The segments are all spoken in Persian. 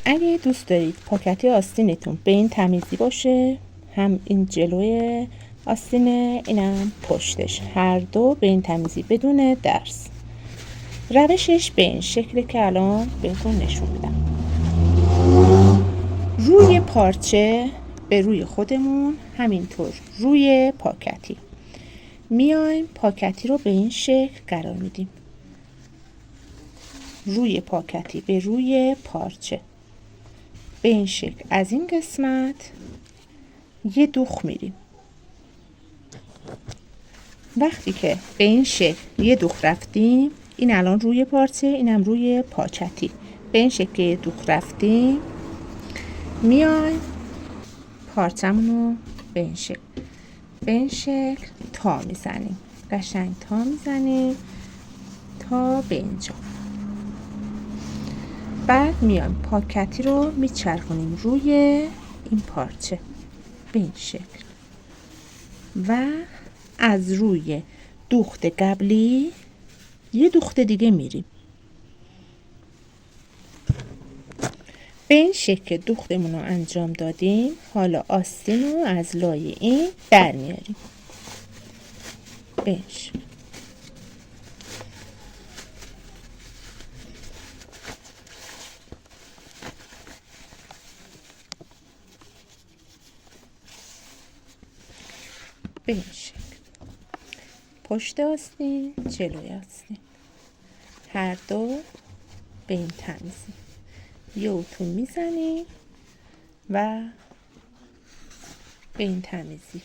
اگه دوست دارید پاکتی آستینتون به این تمیزی باشه، هم این جلوی آستینه اینم پشتش، هر دو به این تمیزی بدون درز. روشش به این شکلی که الان بهتون نشون میدم. روی پارچه به روی خودمون، همینطور روی پاکتی میایم پاکتی رو به این شکل قرار میدیم. روی پاکتی به روی پارچه به این شکل از این قسمت یه دوخ میریم. وقتی که به این شکل یه دوخ رفتیم، این الان روی پارچه، اینم روی پاکتی، به این شکل یه دوخ رفتیم، میایم پارچمون رو به این شکل تا میزنیم، قشنگ تا میزنیم تا به اینجا. بعد میایم پاکتی رو میچرخونیم روی این پارچه به این شکل و از روی دوخت قبلی یه دوخت دیگه میریم. به این شکل دوختمون رو انجام دادیم. حالا آستین رو از لای این در میاریم به این شکل. به این شکل پشت آستین، جلوی آستین، هر دو به این تمیزی یه اتو میزنیم و به این تمیزی.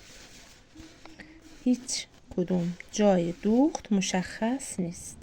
هیچ کدوم جای دوخت مشخص نیست.